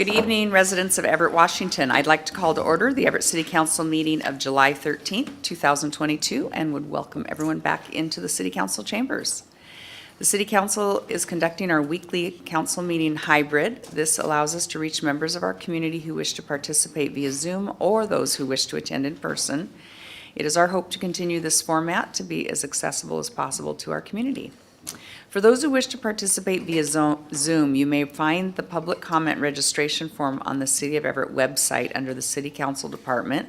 Good evening, residents of Everett, Washington. I'd like to call to order the Everett City Council meeting of July 13th, 2022, and would welcome everyone back into the City Council chambers. The City Council is conducting our weekly council meeting hybrid. This allows us to reach members of our community who wish to participate via Zoom or those who wish to attend in person. It is our hope to continue this format to be as accessible as possible to our community. For those who wish to participate via Zoom, you may find the public comment registration form on the City of Everett website under the City Council Department.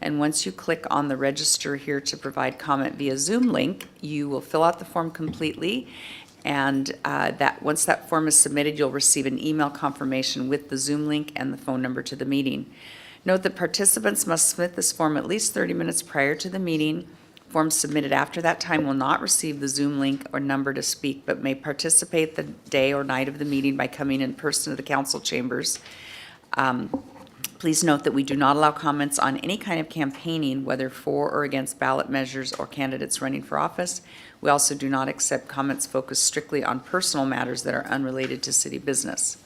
And once you click on the register here to provide comment via Zoom link, you will fill out the form completely. And once that form is submitted, you'll receive an email confirmation with the Zoom link and the phone number to the meeting. Note that participants must submit this form at least 30 minutes prior to the meeting. Forms submitted after that time will not receive the Zoom link or number to speak, but may participate the day or night of the meeting by coming in person to the council chambers. Please note that we do not allow comments on any kind of campaigning, whether for or against ballot measures or candidates running for office. We also do not accept comments focused strictly on personal matters that are unrelated to city business.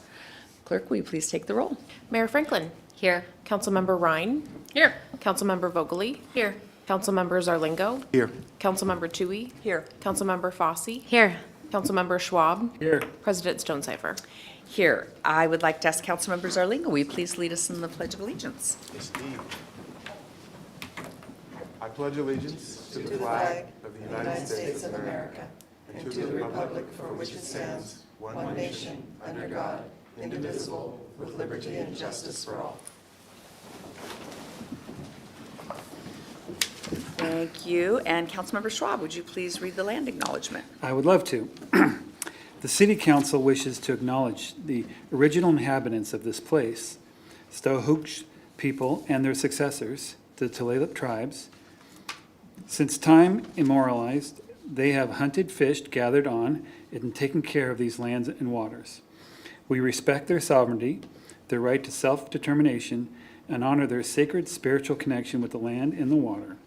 Clerk, will you please take the roll? Mayor Franklin. Here. Councilmember Ryan. Here. Councilmember Vogely. Here. Councilmember Zarlingo. Here. Councilmember Tui. Here. Councilmember Fossey. Here. Councilmember Schwab. Here. President Stonecipher. Here. I would like to ask Councilmember Zarlingo, will you please lead us in the Pledge of Allegiance? Yes, indeed. I pledge allegiance to the flag of the United States of America and to the republic for which it stands, one nation, under God, indivisible, with liberty and justice for all. Thank you. And Councilmember Schwab, would you please read the land acknowledgement? I would love to. The City Council wishes to acknowledge the original inhabitants of this place, Stohooch people and their successors, the Tulalip tribes. Since time immemorialized, they have hunted, fished, gathered on, and taken care of these lands and waters. We respect their sovereignty, their right to self-determination, and honor their sacred spiritual connection with the land and the water.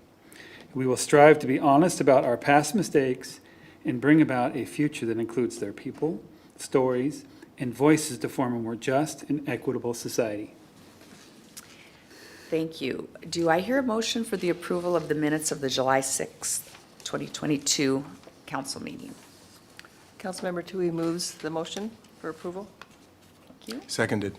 We will strive to be honest about our past mistakes and bring about a future that includes their people, stories, and voices to form a more just and equitable society. Thank you. Do I hear a motion for the approval of the minutes of the July 6th, 2022 council meeting? Councilmember Tui moves the motion for approval. Thank you. Seconded.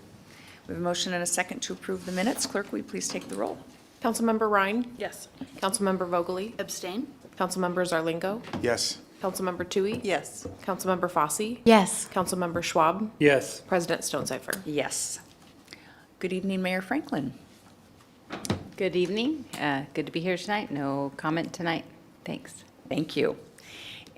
We have a motion and a second to approve the minutes. Clerk, will you please take the roll? Councilmember Ryan. Yes. Councilmember Vogely. Abstain? Councilmember Zarlingo. Yes. Councilmember Tui. Yes. Councilmember Fossey. Yes. Councilmember Schwab. Yes. President Stonecipher. Yes. Good evening, Mayor Franklin. Good evening. Good to be here tonight. No comment tonight. Thanks. Thank you.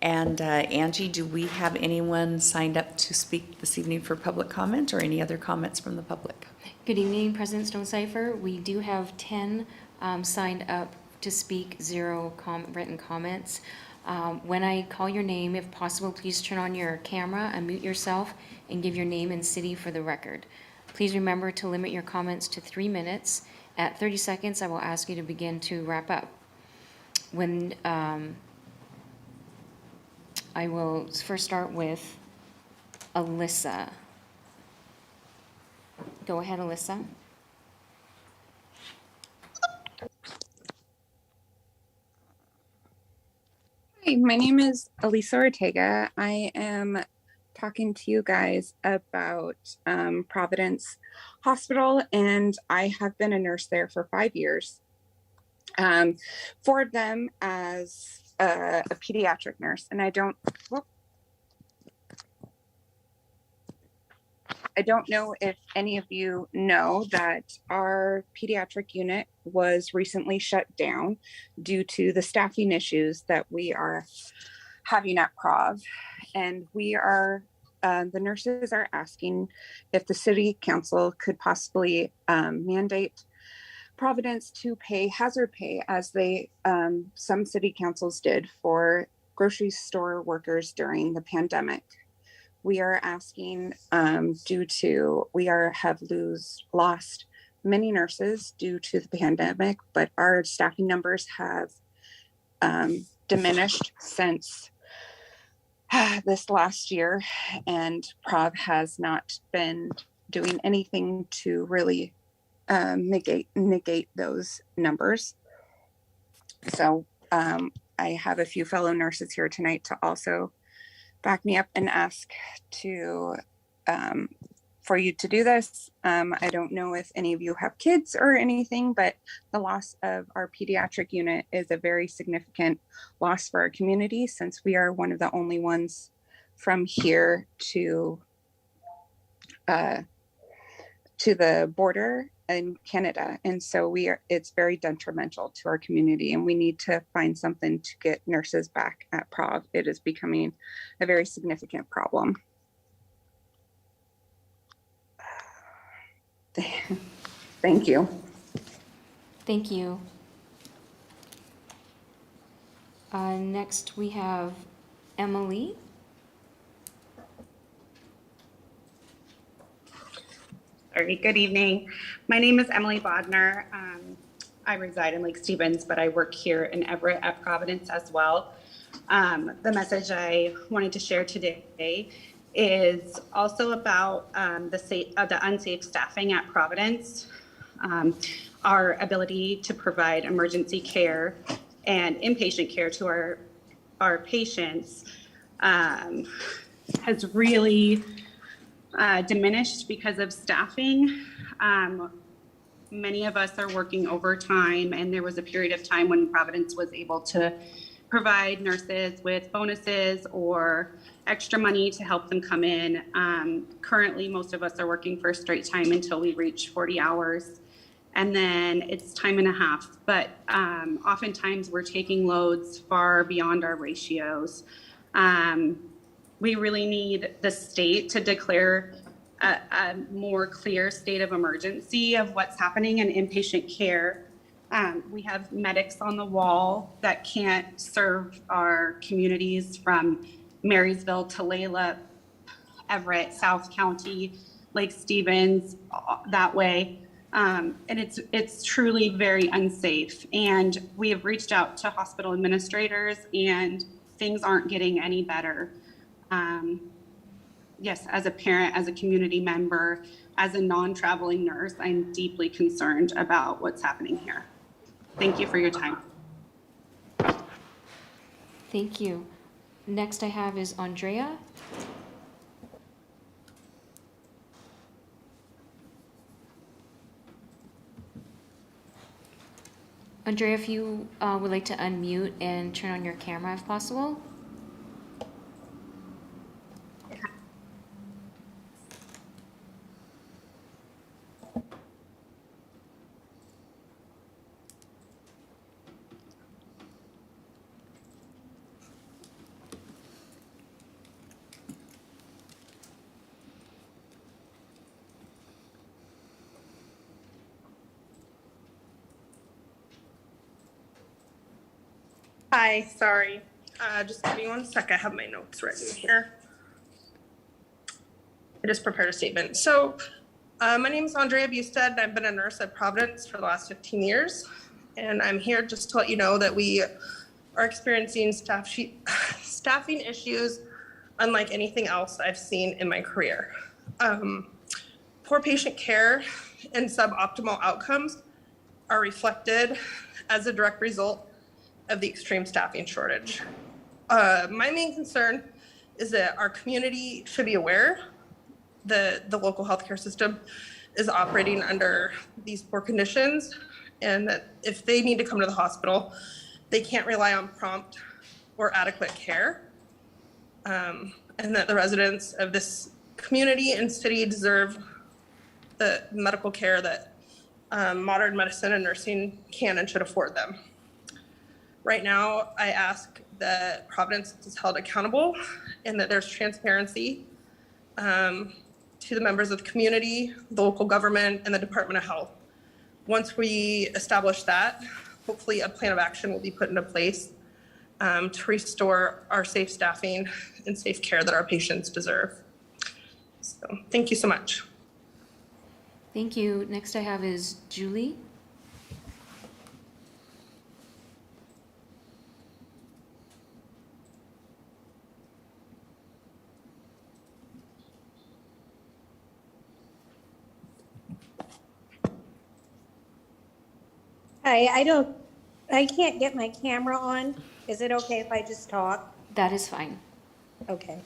And Angie, do we have anyone signed up to speak this evening for public comment or any other comments from the public? Good evening, President Stonecipher. We do have 10 signed up to speak, 0 written comments. When I call your name, if possible, please turn on your camera, unmute yourself, and give your name and city for the record. Please remember to limit your comments to 3 minutes. At 30 seconds, I will ask you to begin to wrap up. When I will first start with Alyssa. Go ahead, Alyssa. Hi, my name is Elisa Ortega. I am talking to you guys about Providence Hospital, and I have been a nurse there for 5 years. 4 of them as a pediatric nurse, and I don't know if any of you know that our pediatric unit was recently shut down due to the staffing issues that we are having at Prov. And we are, the nurses are asking if the city council could possibly mandate Providence to pay hazard pay as they, some city councils did for grocery store workers during the pandemic. We are asking due to, have lost many nurses due to the pandemic, but our staffing numbers have diminished since this last year, and Prov has not been doing anything to really negate those numbers. So I have a few fellow nurses here tonight to also back me up and ask to for you to do this. I don't know if any of you have kids or anything, but the loss of our pediatric unit is a very significant loss for our community, since we are one of the only ones from here to the border in Canada. And so it's very detrimental to our community, and we need to find something to get nurses back at Prov. It is becoming a very significant problem. Thank you. Thank you. Next, we have Emily. All right, good evening. My name is Emily Bodner. I reside in Lake Stevens, but I work here in Everett at Providence as well. The message I wanted to share today is also about the unsafe staffing at Providence. Our ability to provide emergency care and inpatient care to our patients has really diminished because of staffing. Many of us are working overtime, and there was a period of time when Providence was able to provide nurses with bonuses or extra money to help them come in. Currently, most of us are working for a straight time until we reach 40 hours, and then it's time and a half. But oftentimes we're taking loads far beyond our ratios. We really need the state to declare a more clear state of emergency of what's happening in inpatient care. We have medics on the wall that can't serve our communities from Marysville, Tulalip, Everett, South County, Lake Stevens, that way. And it's truly very unsafe. And we have reached out to hospital administrators, and things aren't getting any better. Yes, as a parent, as a community member, as a non-traveling nurse, I'm deeply concerned about what's happening here. Thank you for your time. Thank you. Next I have is Andrea. Andrea, if you would like to unmute and turn on your camera if possible. Hi, sorry. Just give me 1 sec. I have my notes written here. I just prepared a statement. So my name is Andrea Bustad. I've been a nurse at Providence for the last 15 years. And I'm here just to let you know that we are experiencing staffing issues unlike anything else I've seen in my career. Poor patient care and suboptimal outcomes are reflected as a direct result of the extreme staffing shortage. My main concern is that our community should be aware that the local healthcare system is operating under these poor conditions, and that if they need to come to the hospital, they can't rely on prompt or adequate care, and that the residents of this community and city deserve the medical care that modern medicine and nursing can and should afford them. Right now, I ask that Providence is held accountable and that there's transparency to the members of the community, the local government, and the Department of Health. Once we establish that, hopefully a plan of action will be put into place to restore our safe staffing and safe care that our patients deserve. So thank you so much. Thank you. Next I have is Julie. Hi, I can't get my camera on. Is it okay if I just talk? That is fine. Okay,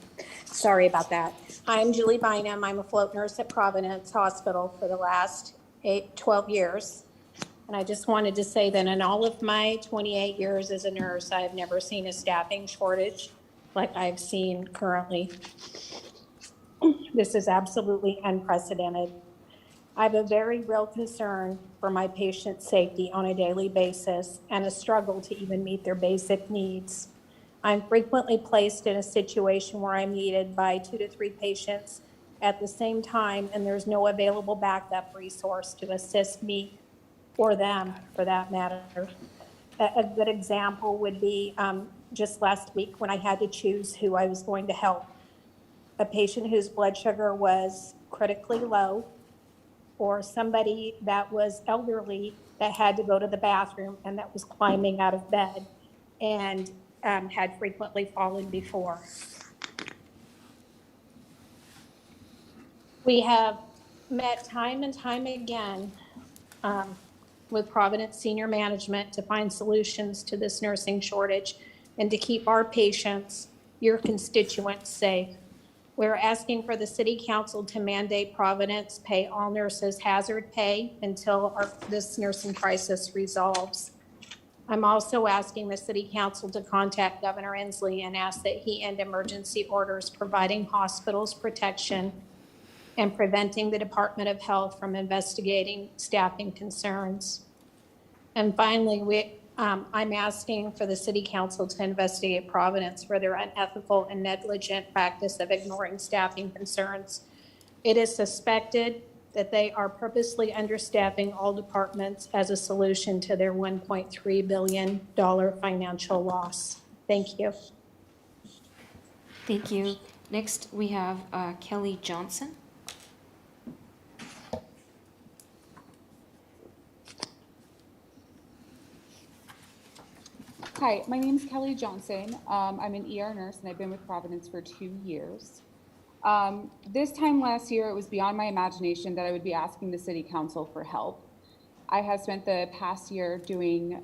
sorry about that. Hi, I'm Julie Bynum. I'm a float nurse at Providence Hospital for the last 12 years. And I just wanted to say that in all of my 28 years as a nurse, I have never seen a staffing shortage like I've seen currently. This is absolutely unprecedented. I have a very real concern for my patients' safety on a daily basis and a struggle to even meet their basic needs. I'm frequently placed in a situation where I'm needed by 2 to 3 patients at the same time, and there's no available backup resource to assist me or them for that matter. A good example would be just last week when I had to choose who I was going to help. A patient whose blood sugar was critically low, or somebody that was elderly that had to go to the bathroom and that was climbing out of bed and had frequently fallen before. We have met time and time again with Providence Senior Management to find solutions to this nursing shortage and to keep our patients, your constituents, safe. We're asking for the City Council to mandate Providence pay all nurses hazard pay until this nursing crisis resolves. I'm also asking the City Council to contact Governor Inslee and ask that he end emergency orders providing hospitals protection and preventing the Department of Health from investigating staffing concerns. And finally, I'm asking for the City Council to investigate Providence for their unethical and negligent practice of ignoring staffing concerns. It is suspected that they are purposely understaffing all departments as a solution to their $1.3 billion financial loss. Thank you. Thank you. Next, we have Kelly Johnson. Hi, my name is Kelly Johnson. I'm an ER nurse and I've been with Providence for 2 years. This time last year, it was beyond my imagination that I would be asking the City Council for help. I have spent the past year doing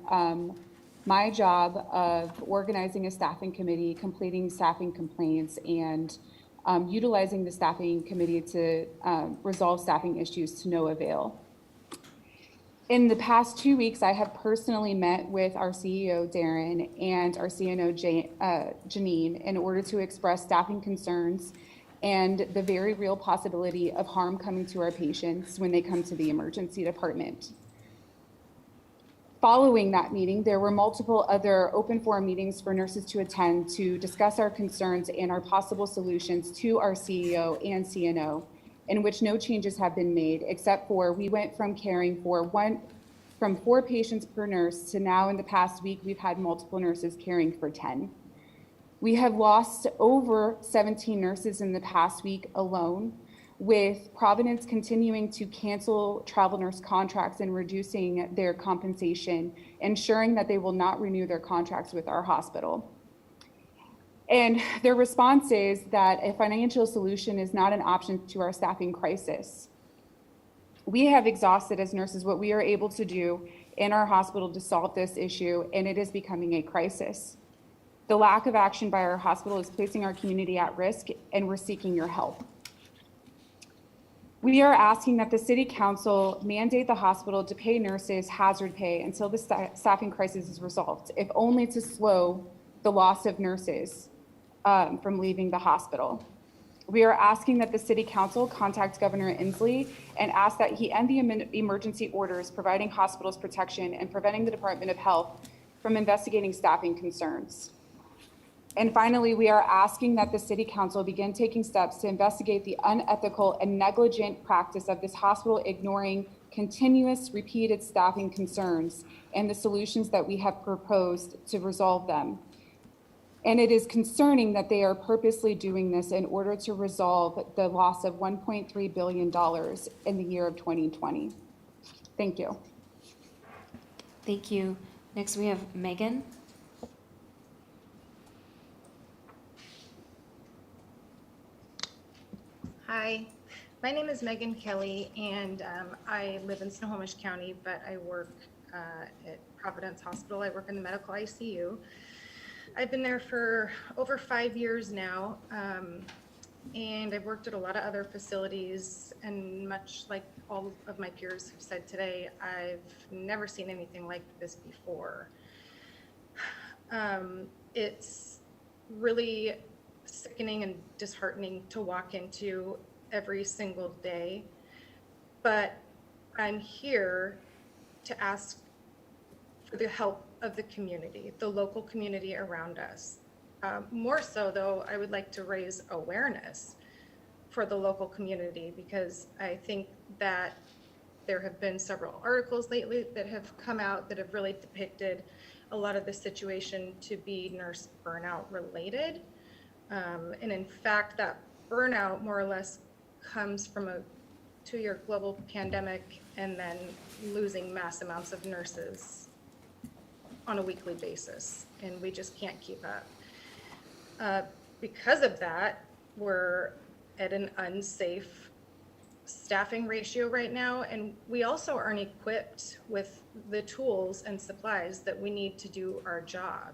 my job of organizing a staffing committee, completing staffing complaints, and utilizing the staffing committee to resolve staffing issues to no avail. In the past 2 weeks, I have personally met with our CEO, Darren, and our CNO, Janine, in order to express staffing concerns and the very real possibility of harm coming to our patients when they come to the emergency department. Following that meeting, there were multiple other open forum meetings for nurses to attend to discuss our concerns and our possible solutions to our CEO and CNO, in which no changes have been made, except for we went from caring for 4 patients per nurse to now in the past week, we've had multiple nurses caring for 10. We have lost over 17 nurses in the past week alone, with Providence continuing to cancel travel nurse contracts and reducing their compensation, ensuring that they will not renew their contracts with our hospital. And their response is that a financial solution is not an option to our staffing crisis. We have exhausted as nurses what we are able to do in our hospital to solve this issue, and it is becoming a crisis. The lack of action by our hospital is placing our community at risk, and we're seeking your help. We are asking that the City Council mandate the hospital to pay nurses hazard pay until the staffing crisis is resolved, if only to slow the loss of nurses from leaving the hospital. We are asking that the City Council contact Governor Inslee and ask that he end the emergency orders providing hospitals protection and preventing the Department of Health from investigating staffing concerns. And finally, we are asking that the City Council begin taking steps to investigate the unethical and negligent practice of this hospital ignoring continuous repeated staffing concerns and the solutions that we have proposed to resolve them. And it is concerning that they are purposely doing this in order to resolve the loss of $1.3 billion in the year of 2020. Thank you. Thank you. Next, we have Megan. Hi, my name is Megan Kelly, and I live in Snohomish County, but I work at Providence Hospital. I work in the medical ICU. I've been there for over 5 years now, and I've worked at a lot of other facilities, and much like all of my peers have said today, I've never seen anything like this before. It's really sickening and disheartening to walk into every single day, but I'm here to ask for the help of the community, the local community around us. More so though, I would like to raise awareness for the local community, because I think that there have been several articles lately that have come out that have really depicted a lot of the situation to be nurse burnout related. And in fact, that burnout more or less comes from a 2-year global pandemic and then losing mass amounts of nurses on a weekly basis. And we just can't keep up. Because of that, we're at an unsafe staffing ratio right now, and we also aren't equipped with the tools and supplies that we need to do our job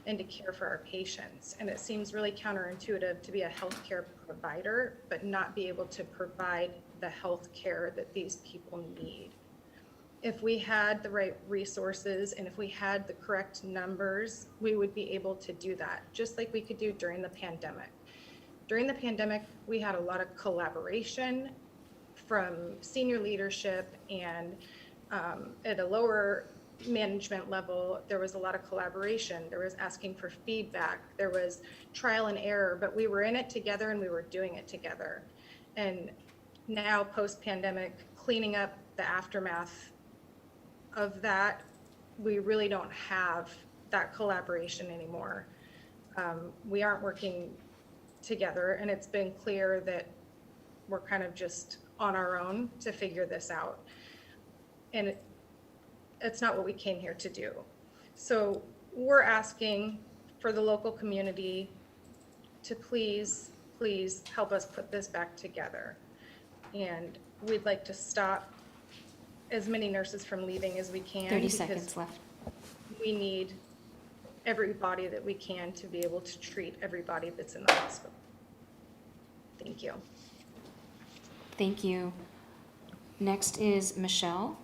and to care for our patients. And it seems really counterintuitive to be a healthcare provider, but not be able to provide the health care that these people need. If we had the right resources and if we had the correct numbers, we would be able to do that, just like we could do during the pandemic. During the pandemic, we had a lot of collaboration from senior leadership, and at a lower management level, there was a lot of collaboration. There was asking for feedback. There was trial and error, but we were in it together and we were doing it together. And now post-pandemic, cleaning up the aftermath of that, we really don't have that collaboration anymore. We aren't working together, and it's been clear that we're kind of just on our own to figure this out. And it's not what we came here to do. So we're asking for the local community to please help us put this back together. And we'd like to stop as many nurses from leaving as we can. 30 seconds left. We need everybody that we can to be able to treat everybody that's in the hospital. Thank you. Thank you. Next is Michelle.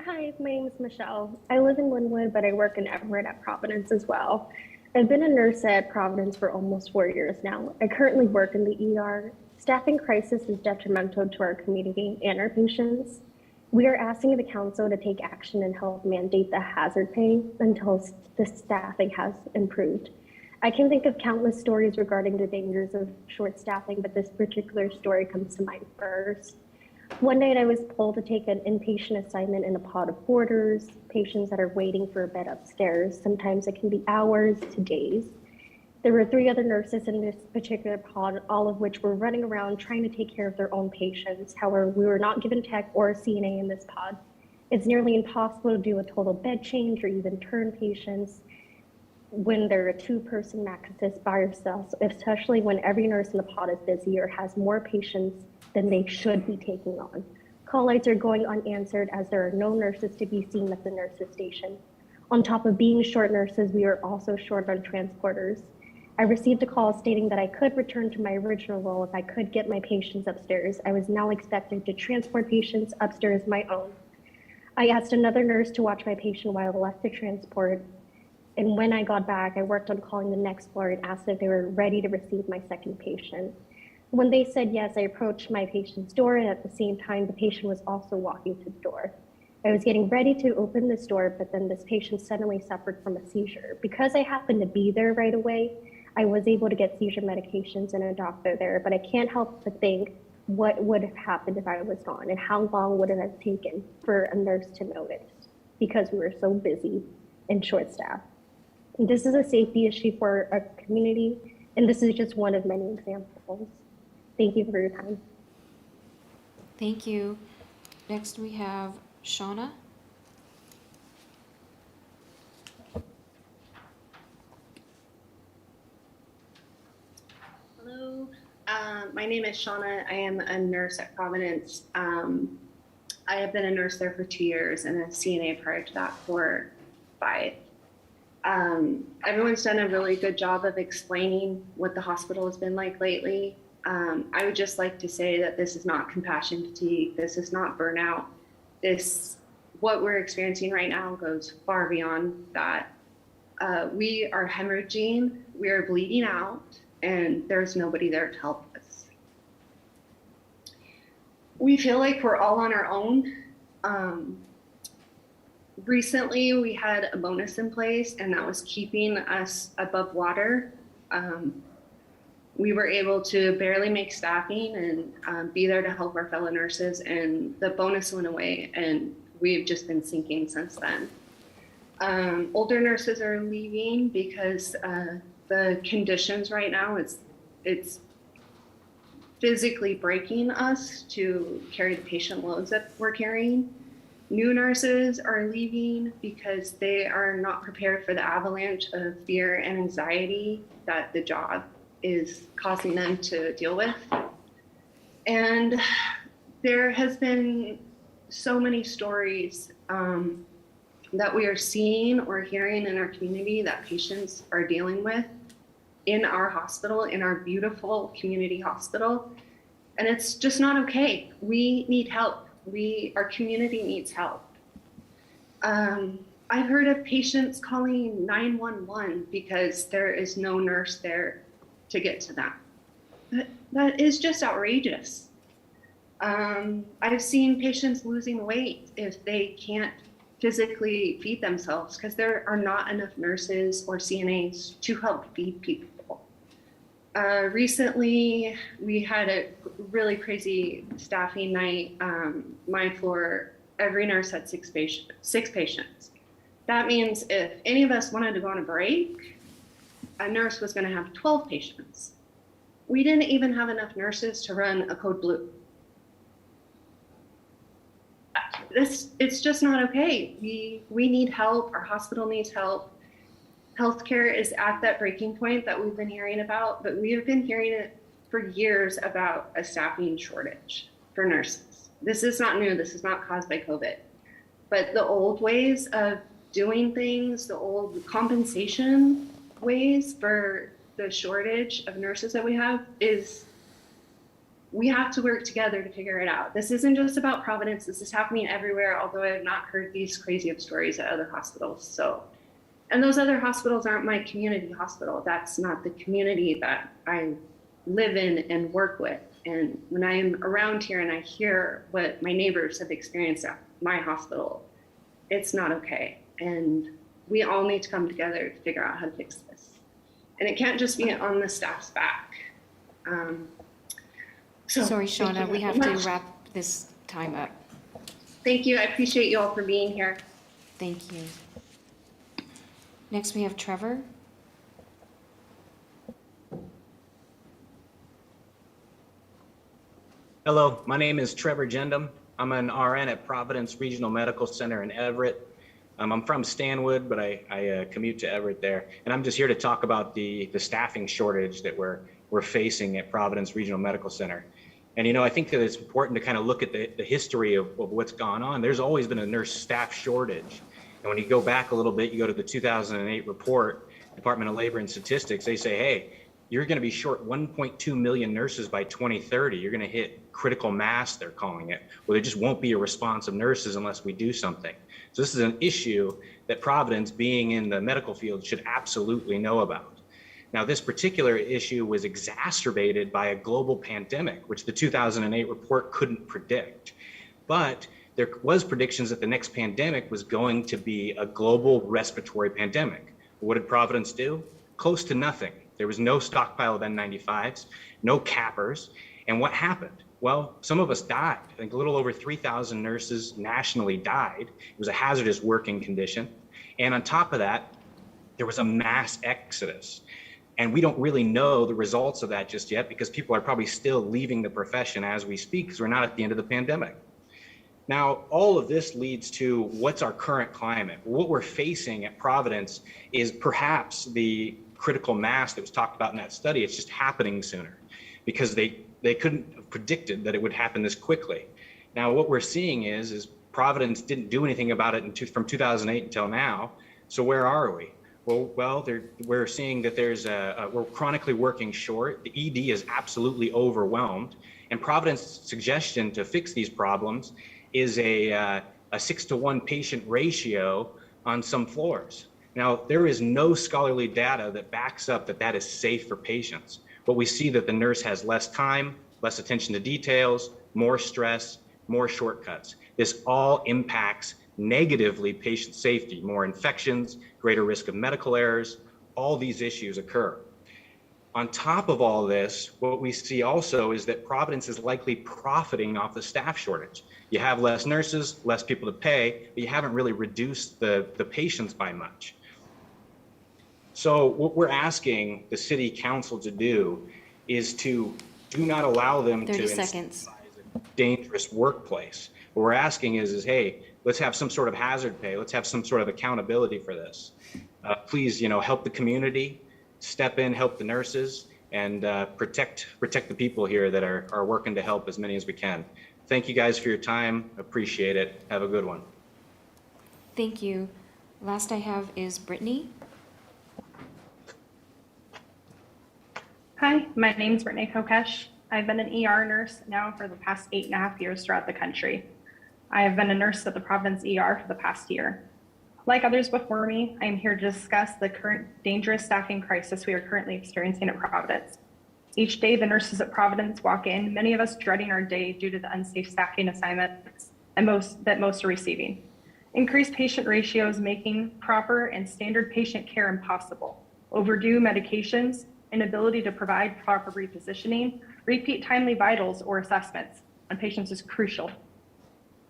Hi, my name is Michelle. I live in Linwood, but I work in Everett at Providence as well. I've been a nurse at Providence for almost 4 years now. I currently work in the ER. Staffing crisis is detrimental to our community and our patients. We are asking the council to take action and help mandate the hazard pay until the staffing has improved. I can think of countless stories regarding the dangers of short staffing, but this particular story comes to mind first. One night I was pulled to take an inpatient assignment in a pod of boarders, patients that are waiting for a bed upstairs. Sometimes it can be hours to days. There were 3 other nurses in this particular pod, all of which were running around trying to take care of their own patients. However, we were not given tech or CNA in this pod. It's nearly impossible to do a total bed change or even turn patients when they're a 2-person max assist by yourself, especially when every nurse in the pod is busy or has more patients than they should be taking on. Call lights are going unanswered as there are no nurses to be seen at the nurses station. On top of being short nurses, we are also short on transporters. I received a call stating that I could return to my original role if I could get my patients upstairs. I was now expected to transport patients upstairs my own. I asked another nurse to watch my patient while I left the transport. And when I got back, I worked on calling the next floor and asked if they were ready to receive my second patient. When they said yes, I approached my patient's door, and at the same time, the patient was also walking to the door. I was getting ready to open this door, but then this patient suddenly suffered from a seizure. Because I happened to be there right away, I was able to get seizure medications and a doctor there, but I can't help but think what would have happened if I was gone, and how long would it have taken for a nurse to notice, because we were so busy and short-staffed. This is a safety issue for our community, and this is just one of many examples. Thank you for your time. Thank you. Next we have Shauna. Hello, my My name is Shauna. I am a nurse at Providence. I have been a nurse there for 2 years and a CNA prior to that for 5. Everyone's done a really good job of explaining what the hospital has been like lately. I would just like to say that this is not compassion fatigue. This is not burnout. What we're experiencing right now goes far beyond that. We are hemorrhaging, we are bleeding out, and there's nobody there to help us. We feel like we're all on our own. Recently, we had a bonus in place, and that was keeping us above water. We were able to barely make staffing and be there to help our fellow nurses, and the bonus went away, and we've just been sinking since then. Older nurses are leaving because the conditions right now, it's physically breaking us to carry the patient loads that we're carrying. New nurses are leaving because they are not prepared for the avalanche of fear and anxiety that the job is causing them to deal with. And there has been so many stories that we are seeing or hearing in our community that patients are dealing with in our hospital, in our beautiful community hospital. And it's just not okay. We need help. Our community needs help. I've heard of patients calling 911 because there is no nurse there to get to them. That is just outrageous. I've seen patients losing weight if they can't physically feed themselves because there are not enough nurses or CNAs to help feed people. Recently, we had a really crazy staffing night. My floor, every nurse had 6 patients. That means if any of us wanted to go on a break, a nurse was going to have 12 patients. We didn't even have enough nurses to run a code blue. It's just not okay. We need help. Our hospital needs help. Healthcare is at that breaking point that we've been hearing about, but we have been hearing it for years about a staffing shortage for nurses. This is not new. This is not caused by COVID. But the old ways of doing things, the old compensation ways for the shortage of nurses that we have is we have to work together to figure it out. This isn't just about Providence. This is happening everywhere, although I have not heard these crazy of stories at other hospitals. And those other hospitals aren't my community hospital. That's not the community that I live in and work with. And when I am around here and I hear what my neighbors have experienced at my hospital, it's not okay. And we all need to come together to figure out how to fix this. And it can't just be on the staff's back. Sorry, Shauna, we have to wrap this time up. Thank you. I appreciate you all for being here. Thank you. Next, we have Trevor. Hello, my name is Trevor Gendam. I'm an RN at Providence Regional Medical Center in Everett. I'm from Stanwood, but I commute to Everett there. And I'm just here to talk about the staffing shortage that we're facing at Providence Regional Medical Center. And, I think that it's important to kind of look at the history of what's gone on. There's always been a nurse staff shortage. And when you go back a little bit, you go to the 2008 report, Department of Labor and Statistics, they say, hey, you're going to be short 1.2 million nurses by 2030. You're going to hit critical mass, they're calling it, where there just won't be a response of nurses unless we do something. So this is an issue that Providence, being in the medical field, should absolutely know about. Now, this particular issue was exacerbated by a global pandemic, which the 2008 report couldn't predict. But there was predictions that the next pandemic was going to be a global respiratory pandemic. What did Providence do? Close to nothing. There was no stockpile of N95s, no cappers. And what happened? Well, some of us died. I think a little over 3,000 nurses nationally died. It was a hazardous working condition. And on top of that, there was a mass exodus. And we don't really know the results of that just yet because people are probably still leaving the profession as we speak because we're not at the end of the pandemic. Now, all of this leads to what's our current climate. What we're facing at Providence is perhaps the critical mass that was talked about in that study. It's just happening sooner because they couldn't have predicted that it would happen this quickly. Now, what we're seeing is Providence didn't do anything about it from 2008 until now. So where are we? Well, we're seeing that we're chronically working short. The ED is absolutely overwhelmed, and Providence's suggestion to fix these problems is a 6-to-1 patient ratio on some floors. Now, there is no scholarly data that backs up that is safe for patients. But we see that the nurse has less time, less attention to details, more stress, more shortcuts. This all impacts negatively patient safety, more infections, greater risk of medical errors. All these issues occur. On top of all this, what we see also is that Providence is likely profiting off the staff shortage. You have less nurses, less people to pay, but you haven't really reduced the patients by much. So what we're asking the city council to do is to do not allow them 30 to seconds. incentivize a dangerous workplace. What we're asking is, hey, let's have some sort of hazard pay. Let's have some sort of accountability for this. Please, help the community, step in, help the nurses, and protect the people here that are working to help as many as we can. Thank you guys for your time. Appreciate it. Have a good one. Thank you. Last I have is Brittany. Hi, my name is Brittany Kokesh. I've been an ER nurse now for the past 8.5 years throughout the country. I have been a nurse at the Providence ER for the past year. Like others before me, I am here to discuss the current dangerous staffing crisis we are currently experiencing at Providence. Each day, the nurses at Providence walk in, many of us dreading our day due to the unsafe staffing assignments that most are receiving. Increased patient ratios making proper and standard patient care impossible. Overdue medications, inability to provide proper repositioning, repeat timely vitals or assessments on patients is crucial.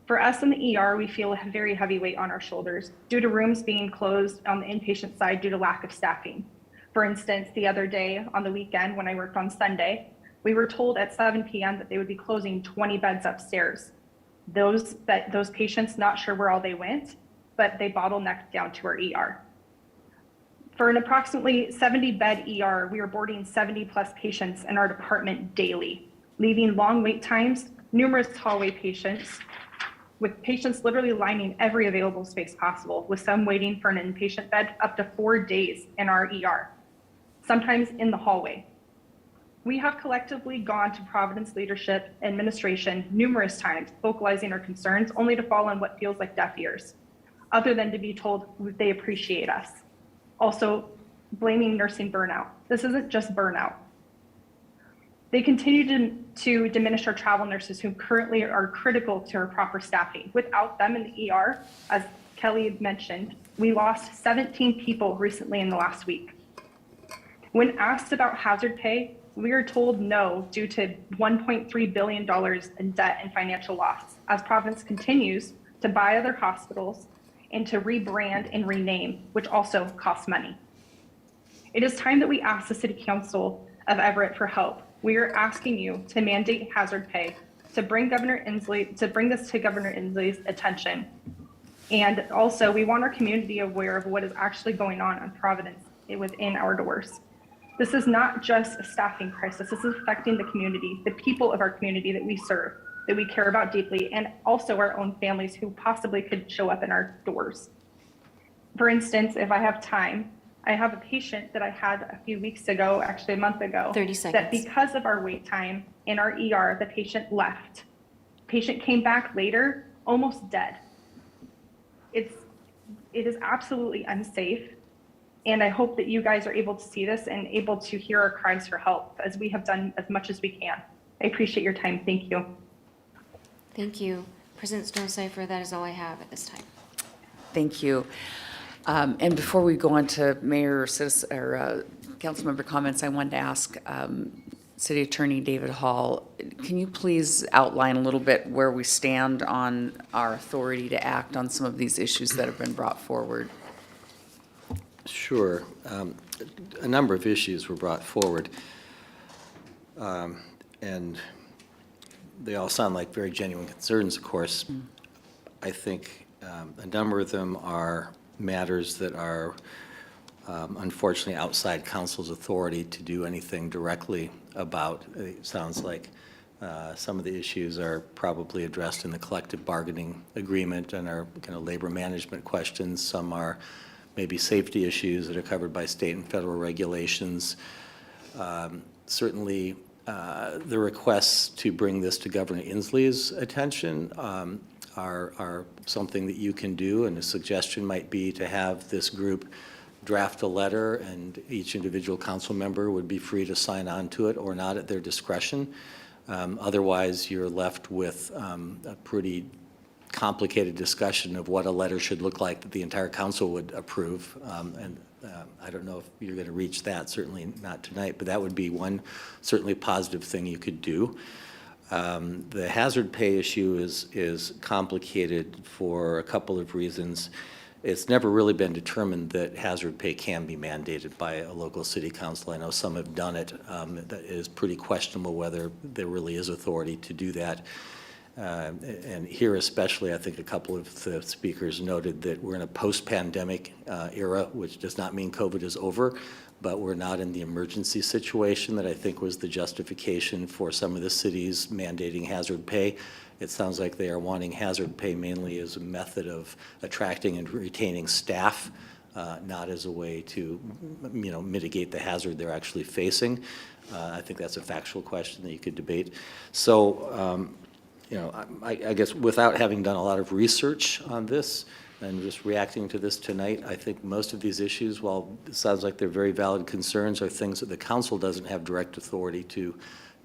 For us in the ER, we feel a very heavy weight on our shoulders due to rooms being closed on the inpatient side due to lack of staffing. For instance, the other day on the weekend when I worked on Sunday, we were told at 7 p.m. that they would be closing 20 beds upstairs. Those patients, not sure where all they went, but they bottlenecked down to our ER. For an approximately 70-bed ER, we are boarding 70+ patients in our department daily, leaving long wait times, numerous hallway patients, with patients literally lining every available space possible, with some waiting for an inpatient bed up to 4 days in our ER, sometimes in the hallway. We have collectively gone to Providence leadership administration numerous times, vocalizing our concerns, only to fall on what feels like deaf ears, other than to be told they appreciate us. Also, blaming nursing burnout. This isn't just burnout. They continue to diminish our travel nurses who currently are critical to our proper staffing. Without them in the ER, as Kelly mentioned, we lost 17 people recently in the last week. When asked about hazard pay, we are told no due to $1.3 billion in debt and financial loss, as Providence continues to buy other hospitals and to rebrand and rename, which also costs money. It is time that we ask the City Council of Everett for help. We are asking you to mandate hazard pay, to bring this to Governor Inslee's attention. And also, we want our community aware of what is actually going on Providence within our doors. This is not just a staffing crisis. This is affecting the community, the people of our community that we serve, that we care about deeply, and also our own families who possibly could show up in our doors. For instance, if I have time, I have a patient that I had a few weeks ago, actually a month ago, 30 seconds. that because of our wait time in our ER, the patient left. Patient came back later, almost dead. It is absolutely unsafe. And I hope that you guys are able to see this and able to hear our cries for help, as we have done as much as we can. I appreciate your time. Thank you. Thank you. President Stonecipher, that is all I have at this time. Thank you. And before we go on to Mayor or council member comments, I wanted to ask City Attorney David Hall, can you please outline a little bit where we stand on our authority to act on some of these issues that have been brought forward? Sure. A number of issues were brought forward, and they all sound like very genuine concerns, of course. I think a number of them are matters that are unfortunately outside council's authority to do anything directly about. It sounds like some of the issues are probably addressed in the collective bargaining agreement and are kind of labor management questions. Some are maybe safety issues that are covered by state and federal regulations. Certainly, the requests to bring this to Governor Inslee's attention are something that you can do, and a suggestion might be to have this group draft a letter, and each individual council member would be free to sign on to it or not at their discretion. Otherwise, you're left with a pretty complicated discussion of what a letter should look like that the entire council would approve. I don't know if you're going to reach that, certainly not tonight, but that would be one certainly positive thing you could do. The hazard pay issue is complicated for a couple of reasons. It's never really been determined that hazard pay can be mandated by a local city council. I know some have done it. That is pretty questionable whether there really is authority to do that. And here especially, I think a couple of the speakers noted that we're in a post-pandemic era, which does not mean COVID is over, but we're not in the emergency situation that I think was the justification for some of the cities mandating hazard pay. It sounds like they are wanting hazard pay mainly as a method of attracting and retaining staff, not as a way to, mitigate the hazard they're actually facing. I think that's a factual question that you could debate. So, I guess without having done a lot of research on this and just reacting to this tonight, I think most of these issues, while it sounds like they're very valid concerns, are things that the council doesn't have direct authority to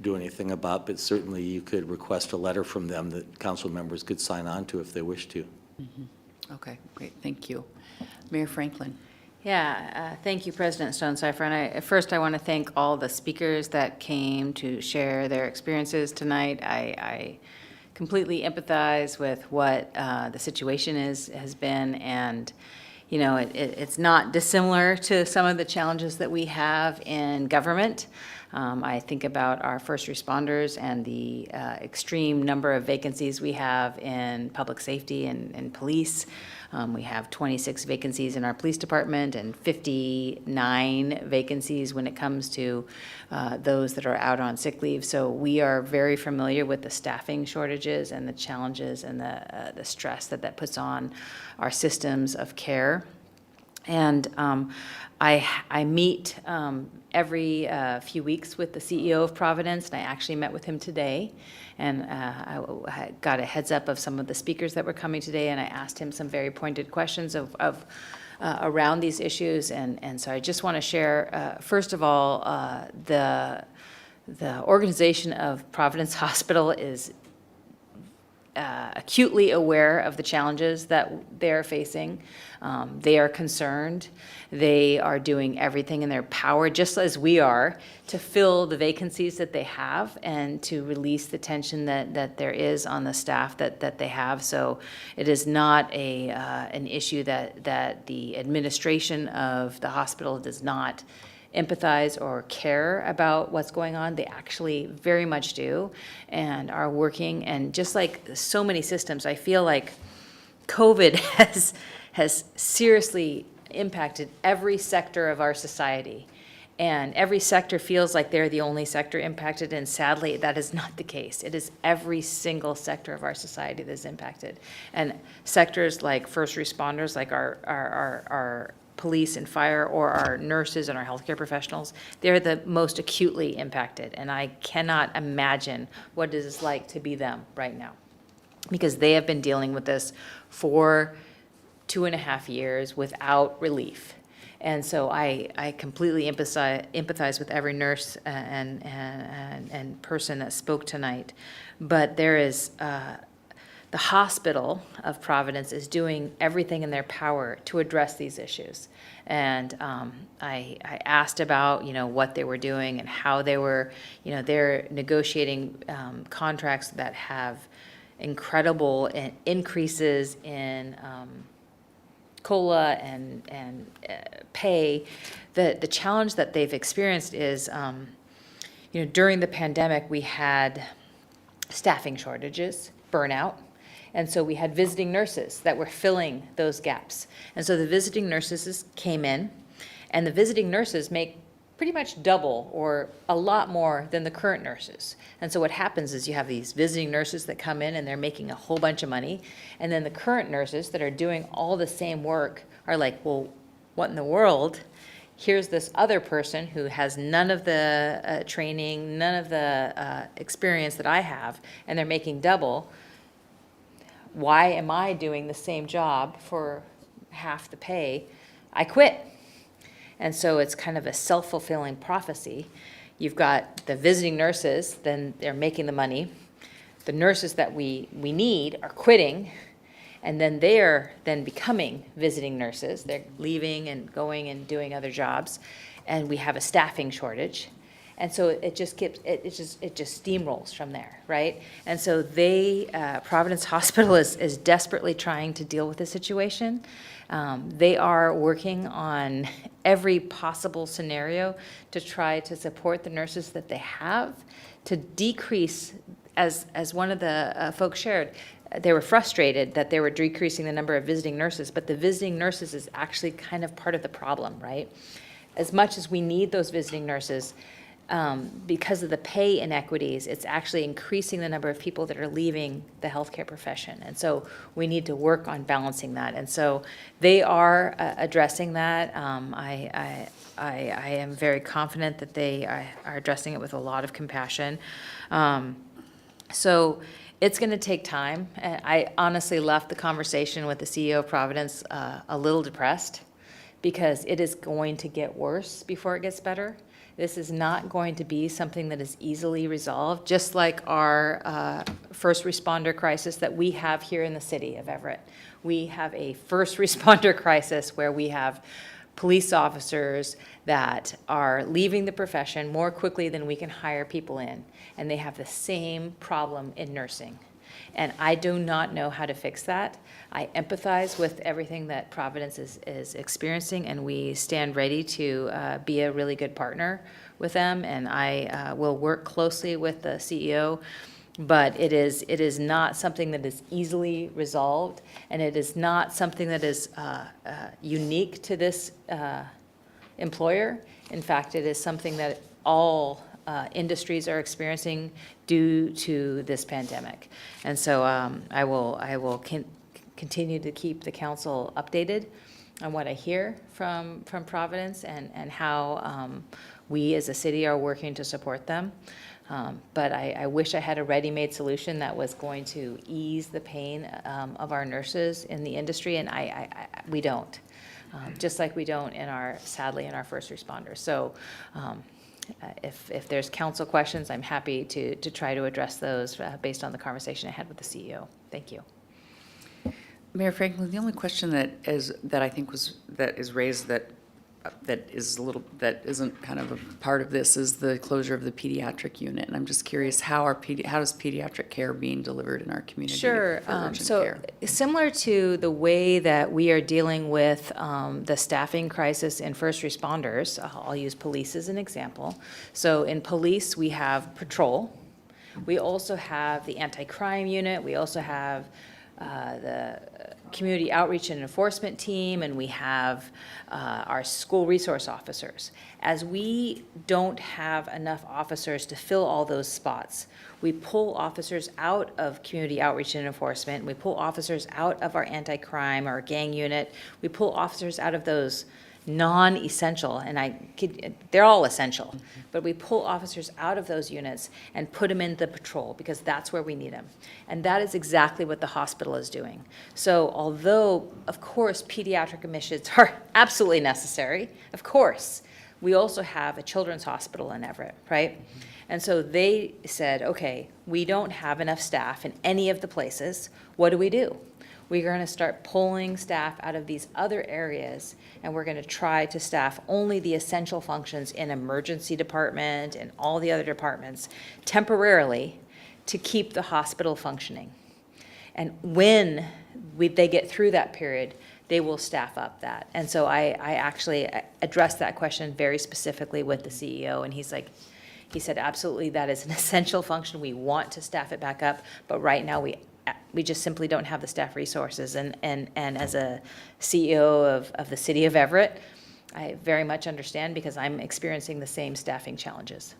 do anything about, but certainly you could request a letter from them that council members could sign on to if they wish to. Mm-hmm. Okay, great, thank you. Mayor Franklin. Yeah, thank you, President Stonecipher. And first I want to thank all the speakers that came to share their experiences tonight. I completely empathize with what the situation has been, and it's not dissimilar to some of the challenges that we have in government. I think about our first responders and the extreme number of vacancies we have in public safety and police. We have 26 vacancies in our police department and 59 vacancies when it comes to those that are out on sick leave. So we are very familiar with the staffing shortages and the challenges and the stress that puts on our systems of care. And I meet every few weeks with the CEO of Providence, and I actually met with him today. And I got a heads up of some of the speakers that were coming today, and I asked him some very pointed questions around these issues. And so I just want to share, first of all, the organization of Providence Hospital is acutely aware of the challenges that they're facing. They are concerned. They are doing everything in their power, just as we are, to fill the vacancies that they have and to release the tension that there is on the staff that they have. So it is not an issue that the administration of the hospital does not empathize or care about what's going on. They actually very much do and are working. And just like so many systems, I feel like COVID has seriously impacted every sector of our society. And every sector feels like they're the only sector impacted, and sadly, that is not the case. It is every single sector of our society that is impacted. And sectors like first responders, like our police and fire, or our nurses and our healthcare professionals, they're the most acutely impacted. And I cannot imagine what it is like to be them right now, because they have been dealing with this for 2.5 years without relief. And so I completely empathize with every nurse and person that spoke tonight. But there is, the hospital of Providence is doing everything in their power to address these issues. And I asked about, what they were doing and how they were, they're negotiating contracts that have incredible increases in COLA and pay. The challenge that they've experienced is, during the pandemic, we had staffing shortages, burnout. And so we had visiting nurses that were filling those gaps. And so the visiting nurses came in, And the visiting nurses make pretty much double or a lot more than the current nurses. And so what happens is you have these visiting nurses that come in and they're making a whole bunch of money. And then the current nurses that are doing all the same work are like, well, what in the world? Here's this other person who has none of the training, none of the experience that I have, and they're making double. Why am I doing the same job for half the pay? I quit. And so it's kind of a self-fulfilling prophecy. You've got the visiting nurses, then they're making the money. The nurses that we need are quitting, and then they're then becoming visiting nurses. They're leaving and going and doing other jobs, and we have a staffing shortage. And so it just steamrolls from there, right? And so Providence Hospital is desperately trying to deal with the situation. They are working on every possible scenario to try to support the nurses that they have, to decrease, as one of the folks shared, they were frustrated that they were decreasing the number of visiting nurses, but the visiting nurses is actually kind of part of the problem, right? As much as we need those visiting nurses, because of the pay inequities, it's actually increasing the number of people that are leaving the healthcare profession. And so we need to work on balancing that. And so they are addressing that. I am very confident that they are addressing it with a lot of compassion. So it's going to take time. I honestly left the conversation with the CEO of Providence a little depressed, because it is going to get worse before it gets better. This is not going to be something that is easily resolved, just like our first responder crisis that we have here in the city of Everett. We have a first responder crisis where we have police officers that are leaving the profession more quickly than we can hire people in, and they have the same problem in nursing. And I do not know how to fix that. I empathize with everything that Providence is experiencing, and we stand ready to be a really good partner with them. And I will work closely with the CEO, but it is not something that is easily resolved, and it is not something that is unique to this employer. In fact, it is something that all industries are experiencing due to this pandemic. And so I will continue to keep the council updated on what I hear from Providence and how we as a city are working to support them. But I wish I had a ready-made solution that was going to ease the pain of our nurses in the industry, and we don't. Just like we don't sadly in our first responders. So if there's council questions, I'm happy to try to address those based on the conversation I had with the CEO. Thank you. Mayor Franklin, the only question that I think is raised that isn't kind of a part of this is the closure of the pediatric unit. And I'm just curious, how does pediatric care being delivered in our community? Sure. For urgent So care? similar to the way that we are dealing with the staffing crisis in first responders, I'll use police as an example. So in police, we have patrol. We also have the anti-crime unit. We also have the community outreach and enforcement team, and we have our school resource officers. As we don't have enough officers to fill all those spots, we pull officers out of community outreach and enforcement. We pull officers out of our anti-crime, our gang unit. We pull officers out of those non-essential, and they're all essential, but we pull officers out of those units and put them in the patrol because that's where we need them. And that is exactly what the hospital is doing. So although, of course, pediatric admissions are absolutely necessary, of course, we also have a children's hospital in Everett, right? And so they said, okay, we don't have enough staff in any of the places. What do? We're going to start pulling staff out of these other areas, and we're going to try to staff only the essential functions in emergency department and all the other departments temporarily to keep the hospital functioning. And when they get through that period, they will staff up that. And so I actually addressed that question very specifically with the CEO, and he said, absolutely, that is an essential function. We want to staff it back up, but right now we just simply don't have the staff resources. And as a CEO of the city of Everett, I very much understand because I'm experiencing the same staffing challenges.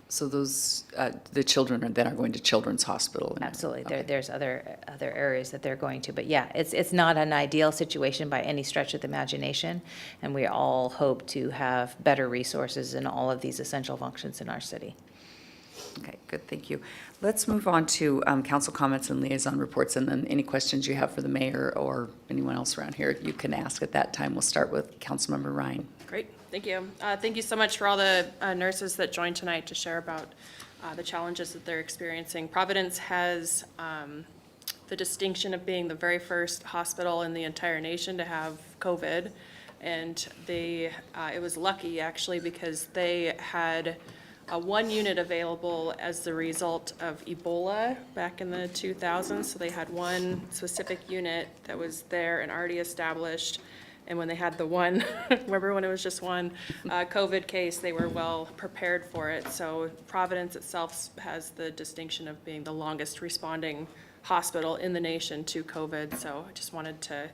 So those, the children are going to Children's Hospital? Absolutely. Okay. There's other areas that they're going to. But yeah, it's not an ideal situation by any stretch of the imagination. And we all hope to have better resources in all of these essential functions in our city. Okay, good, thank you. Let's move on to council comments and liaison reports, and then any questions you have for the mayor or anyone else around here, you can ask at that time. We'll start with Councilmember Ryan. Great, thank you. Thank you so much for all the nurses that joined tonight to share about the challenges that they're experiencing. Providence has the distinction of being the very first hospital in the entire nation to have COVID, and it was lucky actually because they had one unit available as the result of Ebola back in the 2000s. So they had one specific unit that was there and already established. And when they had the one, remember when it was just one COVID case, they were well prepared for it. So Providence itself has the distinction of being the longest responding hospital in the nation to COVID. So I just wanted to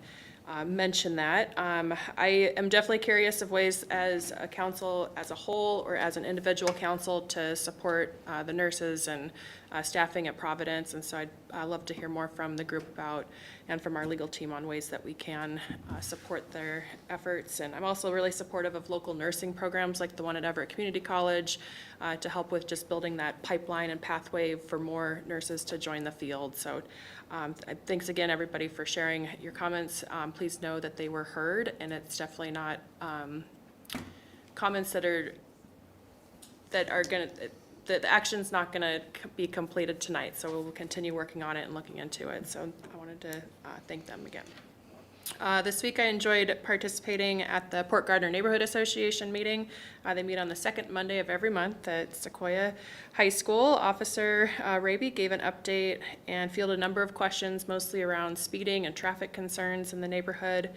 mention that. I am definitely curious of ways as a council as a whole or as an individual council to support the nurses and staffing at Providence. And so I'd love to hear more from the group about and from our legal team on ways that we can support their efforts. And I'm also really supportive of local nursing programs like the one at Everett Community College to help with just building that pipeline and pathway for more nurses to join the field. So thanks again, everybody, for sharing your comments. Please know that they were heard, and it's definitely not comments that are going to, the action's not going to be completed tonight, so we'll continue working on it and looking into it. So I wanted to thank them again. This week I enjoyed participating at the Port Gardner Neighborhood Association meeting. They meet on the second Monday of every month at Sequoia High School. Officer Raby gave an update and fielded a number of questions, mostly around speeding and traffic concerns in the neighborhood.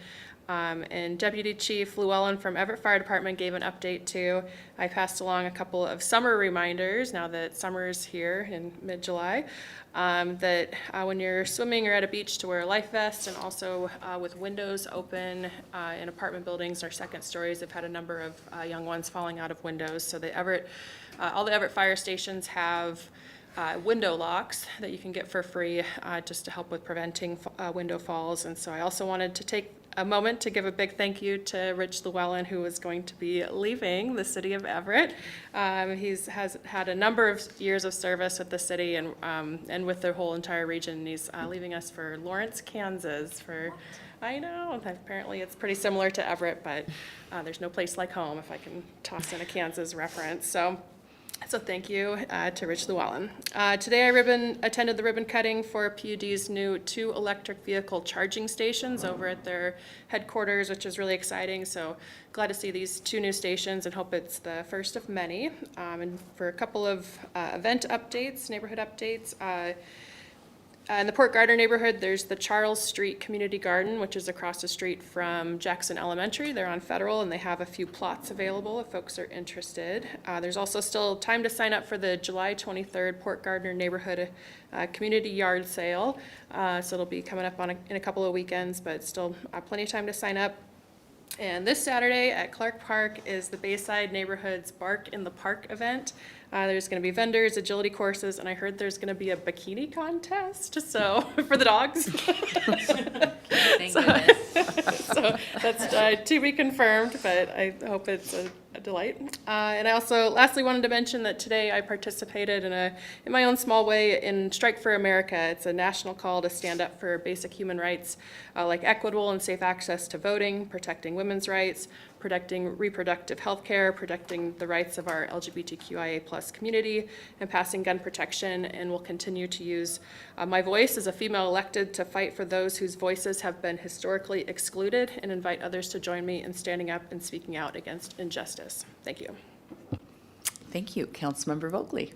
And Deputy Chief Llewellyn from Everett Fire Department gave an update too. I passed along a couple of summer reminders now that summer's here in mid-July, that when you're swimming or at a beach to wear a life vest, and also with windows open in apartment buildings or second stories. They've had a number of young ones falling out of windows. So all the Everett fire stations have window locks that you can get for free just to help with preventing window falls. And so I also wanted to take a moment to give a big thank you to Rich Llewellyn, who is going to be leaving the city of Everett. Has had a number of years of service with the city and with the whole entire region. He's leaving us for Lawrence, Kansas I know, apparently it's pretty similar to Everett, but there's no place like home, if I can toss in a Kansas reference. So thank you to Rich Llewellyn. Today I attended the ribbon cutting for PUD's new 2 electric vehicle charging stations over at their headquarters, which is really exciting. So glad to see these 2 new stations and hope it's the first of many. And for a couple of event updates, neighborhood updates, in the Port Gardner neighborhood, there's the Charles Street Community Garden, which is across the street from Jackson Elementary. They're on Federal, and they have a few plots available if folks are interested. There's also still time to sign up for the July 23rd Port Gardner Neighborhood Community Yard Sale. So it'll be coming up in a couple of weekends, but still plenty of time to sign up. And this Saturday at Clark Park is the Bayside Neighborhood's Bark in the Park event. There's going to be vendors, agility courses, and I heard there's going to be a bikini contest, so for the dogs. Thank goodness. So that's to be confirmed, but I hope it's a delight. And I also lastly wanted to mention that today I participated in my own small way in Strike for America. It's a national call to stand up for basic human rights like equitable and safe access to voting, protecting women's rights, protecting reproductive health care, protecting the rights of our LGBTQIA+ community, and passing gun protection. And will continue to use my voice as a female elected to fight for those whose voices have been historically excluded, and invite others to join me in standing up and speaking out against injustice. Thank you. Thank you. Councilmember Vogely.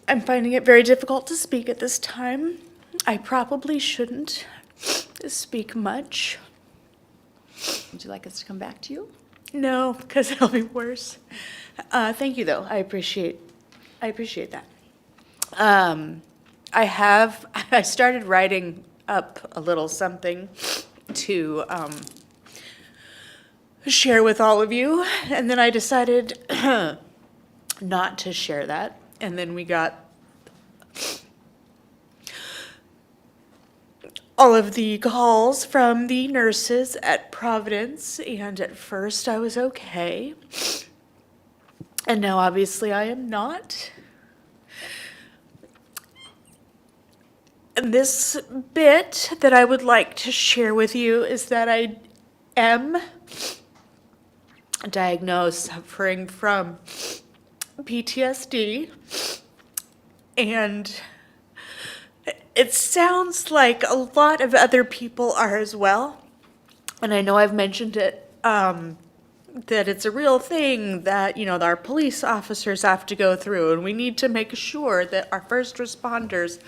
I'm finding it very difficult to speak at this time. I probably shouldn't speak much. Would you like us to come back to you? No, because it'll be worse. Thank you, though. I appreciate that. I started writing up a little something to share with all of you, and then I decided not to share that. And then we got all of the calls from the nurses at Providence, and at first I was okay. And now obviously I am not. And this bit that I would like to share with you is that I am diagnosed suffering from PTSD, and it sounds like a lot of other people are as well. And I know I've mentioned it, that it's a real thing that, our police officers have to go through, and we need to make sure that our first responders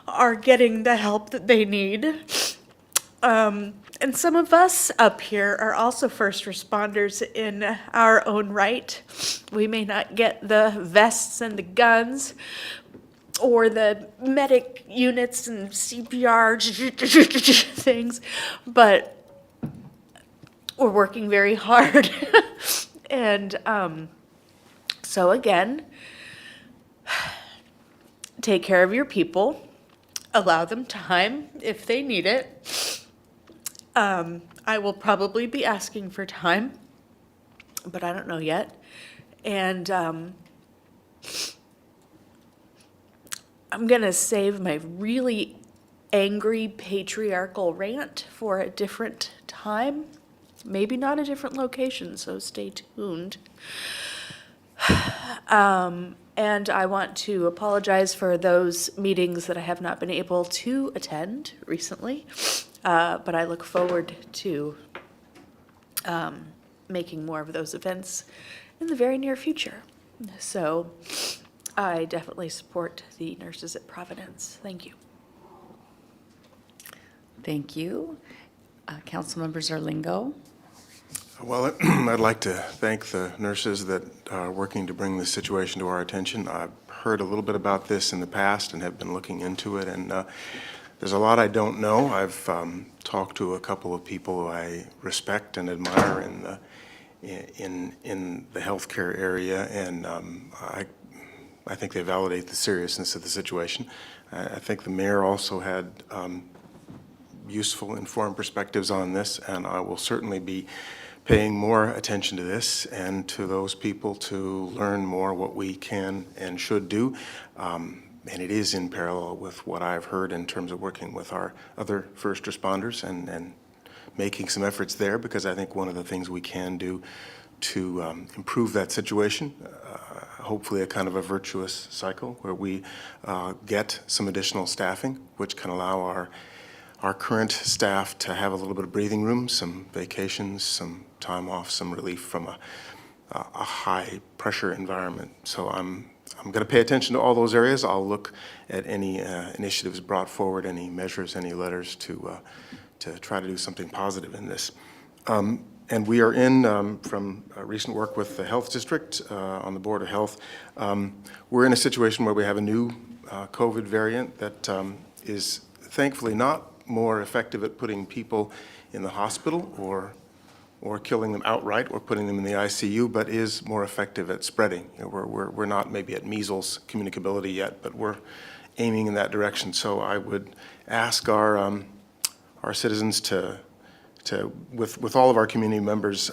are getting the help that they need. And some of us up here are also first responders in our own right. We may not get the vests and the guns or the medic units and CPR things, but we're working very hard. And so again, take care of your people. Allow them time if they need it. I will probably be asking for time, but I don't know yet. And I'm going to save my really angry patriarchal rant for a different time. Maybe not a different location, so stay tuned. And I want to apologize for those meetings that I have not been able to attend recently, but I look forward to making more of those events in the very near future. So I definitely support the nurses at Providence. Thank you. Thank you. Councilmember Zarlingo. Well, I'd like to thank the nurses that are working to bring this situation to our attention. I've heard a little bit about this in the past and have been looking into it, and there's a lot I don't know. I've talked to a couple of people who I respect and admire in the healthcare area, and I think they validate the seriousness of the situation. I think the mayor also had useful, informed perspectives on this, and I will certainly be paying more attention to this and to those people to learn more what we can and should do. And it is in parallel with what I've heard in terms of working with our other first responders and making some efforts there, because I think one of the things we can do to improve that situation, hopefully a kind of a virtuous cycle where we get some additional staffing, which can allow our current staff to have a little bit of breathing room, some vacations, some time off, some relief from a high pressure environment. So I'm going to pay attention to all those areas. I'll look at any initiatives brought forward, any measures, any letters to try to do something positive in this. And we are in, from recent work with the Health District on the Board of Health, we're in a situation where we have a new COVID variant that is thankfully not more effective at putting people in the hospital or killing them outright or putting them in the ICU, but is more effective at spreading. We're not maybe at measles communicability yet, but we're aiming in that direction. So I would ask our citizens to with all of our community members,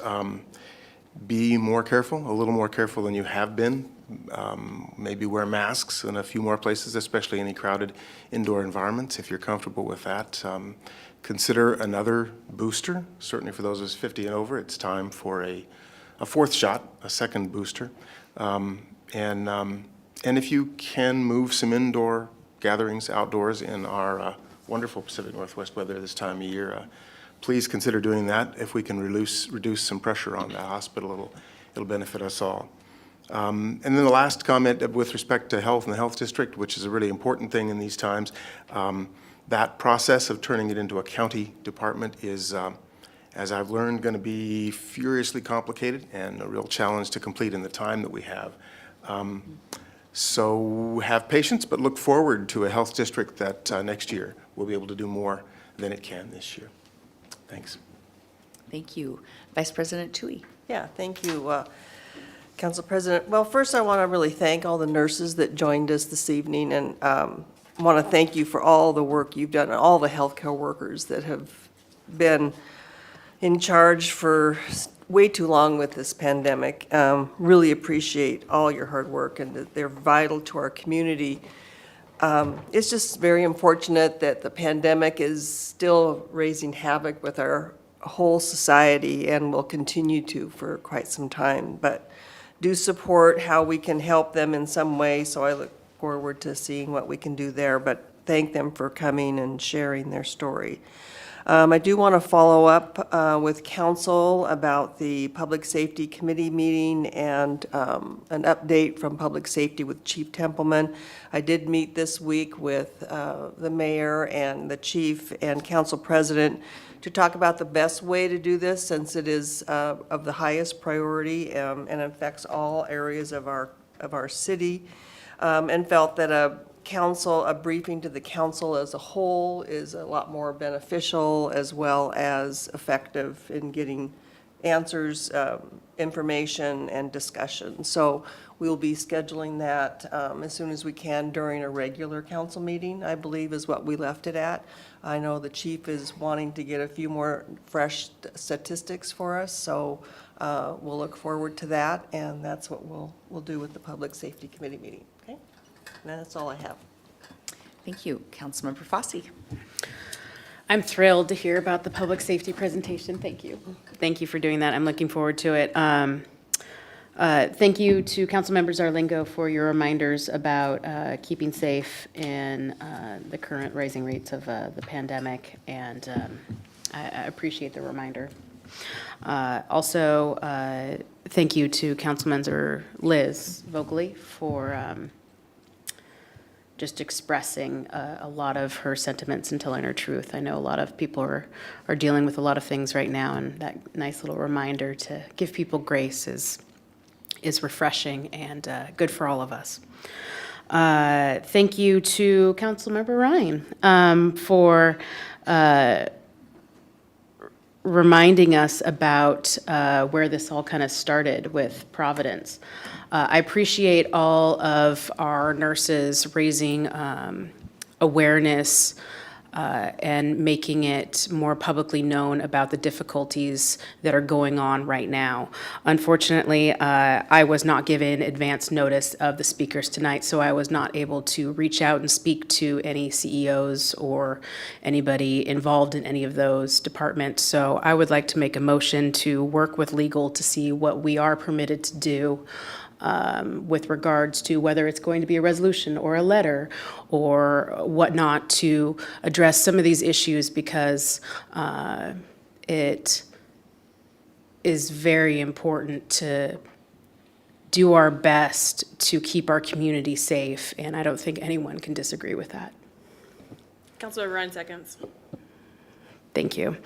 be more careful, a little more careful than you have been. Maybe wear masks in a few more places, especially any crowded indoor environments, if you're comfortable with that. Consider another booster. Certainly for those of us 50 and over, it's time for a fourth shot, a second booster. And if you can move some indoor gatherings outdoors in our wonderful Pacific Northwest weather this time of year, please consider doing that. If we can reduce some pressure on that hospital, it'll benefit us all. And then the last comment with respect to health and the Health District, which is a really important thing in these times, that process of turning it into a county department is as I've learned, going to be furiously complicated and a real challenge to complete in the time that we have. So have patience, but look forward to a health district that next year will be able to do more than it can this year. Thanks. Thank you. Vice President Tui. Yeah, thank you, Council President. Well, first I want to really thank all the nurses that joined us this evening, and want to thank you for all the work you've done, and all the healthcare workers that have been in charge for way too long with this pandemic. Really appreciate all your hard work, and that they're vital to our community. It's just very unfortunate that the pandemic is still raising havoc with our whole society and will continue to for quite some time. But do support how we can help them in some way, so I look forward to seeing what we can do there. But thank them for coming and sharing their story. I do want to follow up with council about the Public Safety Committee meeting and an update from Public Safety with Chief Templeman. I did meet this week with the mayor and the chief and council president to talk about the best way to do this, since it is of the highest priority and affects all areas of our city, and felt that a briefing to the council as a whole is a lot more beneficial, as well as effective in getting answers, information, and discussion. So we'll be scheduling that as soon as we can during a regular council meeting, I believe is what we left it at. I know the chief is wanting to get a few more fresh statistics for us, so we'll look forward to that, and that's what we'll do with the Public Safety Committee meeting. Okay? And that's all I have. Thank you. Councilmember Fosse. I'm thrilled to hear about the public safety presentation. Thank you. Thank you for doing that. I'm looking forward to it. Thank you to Councilmember Zarlingo for your reminders about keeping safe in the current rising rates of the pandemic, and I appreciate the reminder. Also, thank you to Councilmember Liz Vogely for just expressing a lot of her sentiments and telling her truth. I know a lot of people are dealing with a lot of things right now, and that nice little reminder to give people grace is refreshing and good for all of us. Thank you to Councilmember Ryan for reminding us about where this all kind of started with Providence. I appreciate all of our nurses raising awareness and making it more publicly known about the difficulties that are going on right now. Unfortunately, I was not given advance notice of the speakers tonight, so I was not able to reach out and speak to any CEOs or anybody involved in any of those departments. So I would like to make a motion to work with legal to see what we are permitted to do with regards to whether it's going to be a resolution or a letter or whatnot to address some of these issues, because it is very important to do our best to keep our community safe, and I don't think anyone can disagree with that. Councilor Ryan seconds. Thank you.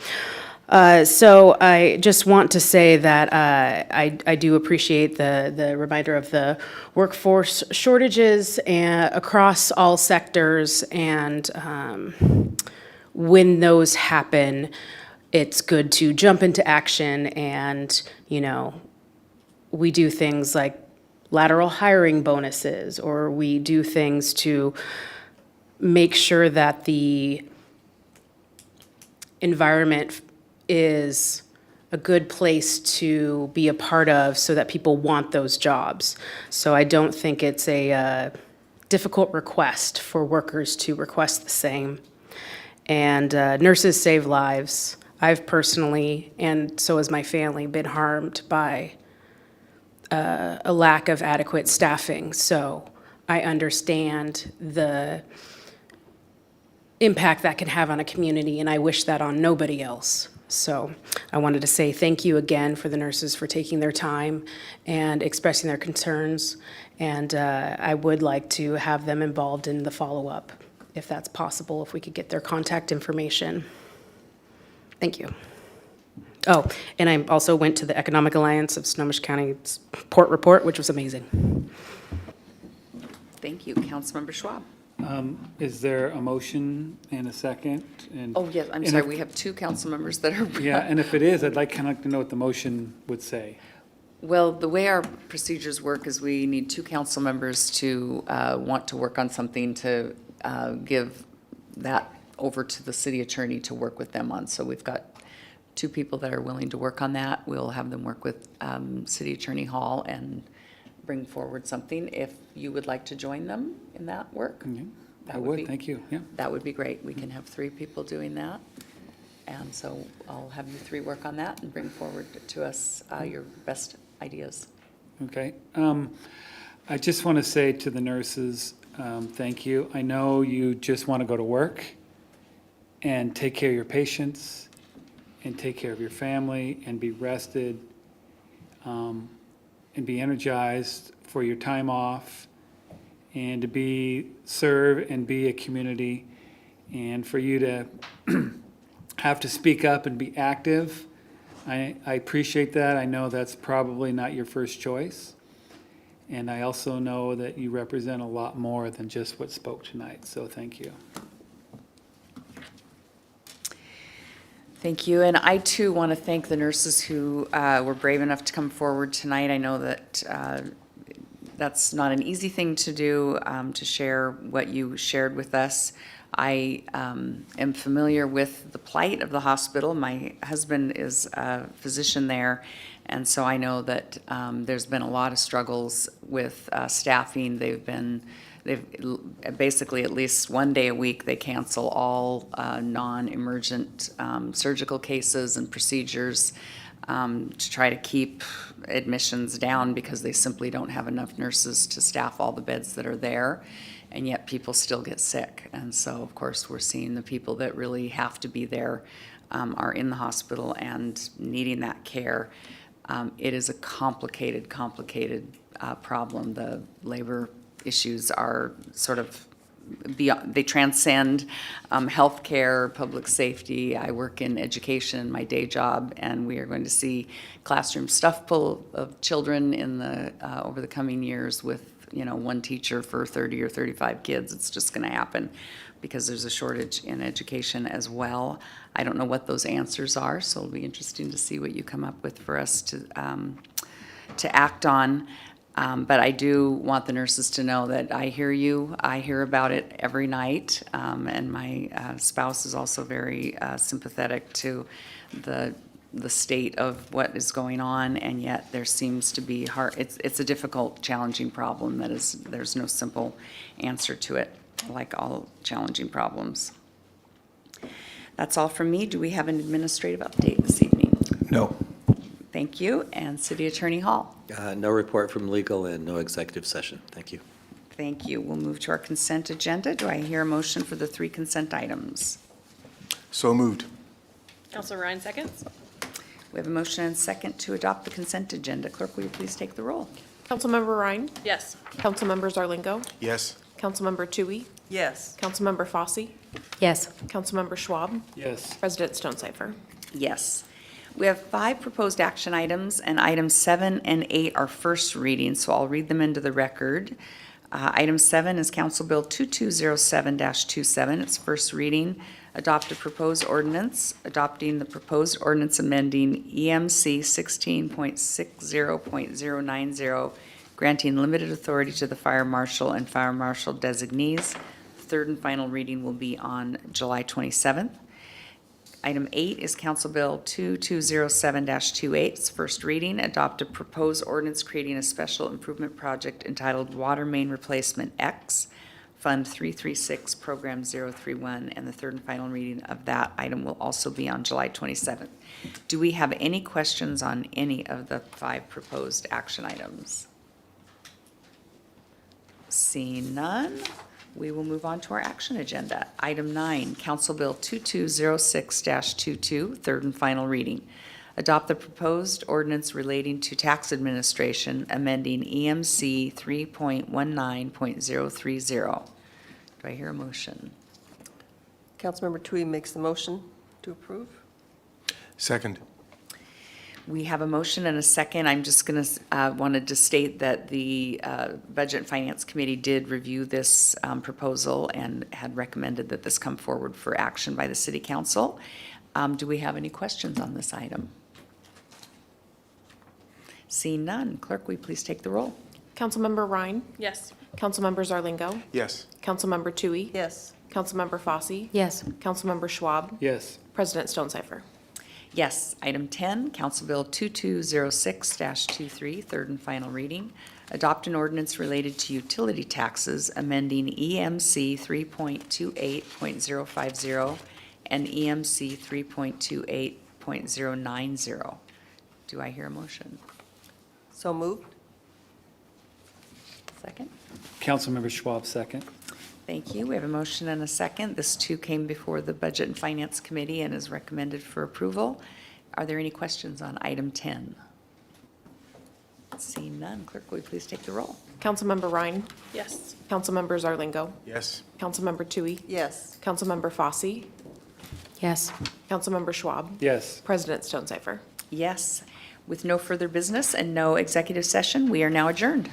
So I just want to say that I do appreciate the reminder of the workforce shortages across all sectors, and when those happen, it's good to jump into action. And, you know, we do things like lateral hiring bonuses, or we do things to make sure that the environment is a good place to be a part of so that people want those jobs. So I don't think it's a difficult request for workers to request the same. And nurses save lives. I've personally, and so has my family, been harmed by a lack of adequate staffing. So I understand the impact that can have on a community, and I wish that on nobody else. So I wanted to say thank you again for the nurses for taking their time and expressing their concerns. And I would like to have them involved in the follow-up, if that's possible, if we could get their contact information. Thank you. Oh, and I also went to the Economic Alliance of Snohomish County's Port Report, which was amazing. Thank you. Councilmember Schwab. Is there a motion and a second? And- Oh, yes, I'm and sorry, if- we have two council members that are. Yeah, and if it is, I'd like kind of to know what the motion would say. Well, the way our procedures work is we need two council members to want to work on something to give that over to the city attorney to work with them on. So we've got two people that are willing to work on that. We'll have them work with City Attorney Hall and bring forward something. If you would like to join them in that work. I would, thank you, yeah. That would be great. We can have three people doing that. And so I'll have you three work on that and bring forward to us your best ideas. Okay. I just want to say to the nurses, thank you. I know you just want to go to work and take care of your patients and take care of your family and be rested and be energized for your time off and to serve and be a community, and for you to have to speak up and be active. I appreciate that. I know that's probably not your first choice. And I also know that you represent a lot more than just what spoke tonight, so thank you. Thank you. And I too want to thank the nurses who were brave enough to come forward tonight. I know that that's not an easy thing to do, to share what you shared with us. I am familiar with the plight of the hospital. My husband is a physician there, and so I know that there's been a lot of struggles with staffing. They've basically at least one day a week, they cancel all non-emergent surgical cases and procedures to try to keep admissions down because they simply don't have enough nurses to staff all the beds that are there. And yet people still get sick. And so, of course, we're seeing the people that really have to be there are in the hospital and needing that care. It is a complicated problem. The labor issues are sort of beyond, they transcend healthcare, public safety. I work in education in my day job, and we are going to see classroom stuff full of children in the over the coming years with one teacher for 30 or 35 kids. It's just going to happen because there's a shortage in education as well. I don't know what those answers are, so it'll be interesting to see what you come up with for us to act on. But I do want the nurses to know that I hear you. I hear about it every night, and my spouse is also very sympathetic to the state of what is going on, and yet there seems to be it's a difficult, challenging problem there's no simple answer to it, like all challenging problems. That's all from me. Do we have an administrative update this evening? No. Thank you. And City Attorney Hall? No report from legal and no executive session. Thank you. Thank you. We'll move to our consent agenda. Do I hear a motion for the 3 consent items? So moved. Councilor Ryan seconds. We have a motion and second to adopt the consent agenda. Clerk, will you please take the roll? Councilmember Ryan? Yes. Councilmember Zarlingo? Yes. Councilmember Toohey? Yes. Councilmember Fosse? Yes. Councilmember Schwab? Yes. President Stonecipher? Yes. We have 5 proposed action items, and items 7 and 8 are first reading, so I'll read them into the record. Item 7 is Council Bill 2207-27. It's first reading. Adopt a proposed ordinance, adopting the proposed ordinance amending EMC 16.60.090, granting limited authority to the fire marshal and fire marshal designees. The third and final reading will be on July 27th. Item 8 is Council Bill 2207-28. It's first reading. Adopt a proposed ordinance creating a special improvement project entitled Water Main Replacement X, Fund 336, Program 031, and the third and final reading of that item will also be on July 27th. Do we have any questions on any of the 5 proposed action items? Seeing none, we will move on to our action agenda. Item 9, Council Bill 2206-22, third and final reading. Adopt the proposed ordinance relating to tax administration, amending EMC 3.19.030. Do I hear a motion? Councilmember Tui makes the motion to approve. Second. We have a motion and a second. I'm just going to, wanted to state that the Budget and Finance Committee did review this proposal and had recommended that this come forward for action by the City Council. Do we have any questions on this item? Seeing none, clerk, will you please take the roll? Councilmember Ryan? Yes. Councilmember Zarlingo? Yes. Councilmember Tui? Yes. Councilmember Fosse? Yes. Councilmember Schwab? Yes. President Stonecipher? Yes. Item 10, Council Bill 2206-23, third and final reading. Adopt an ordinance related to utility taxes, amending EMC 3.28.050 and EMC 3.28.090. Do I hear a motion? So moved? Second? Councilmember Schwab, second. Thank you. We have a motion and a second. This too came before the Budget and Finance Committee and is recommended for approval. Are there any questions on item 10? Seeing none, clerk, will you please take the roll? Councilmember Ryan? Yes. Councilmember Zarlingo? Yes. Councilmember Tui? Yes. Councilmember Fosse? Yes. Councilmember Schwab? Yes. President Stonecipher? Yes. With no further business and no executive session, we are now adjourned.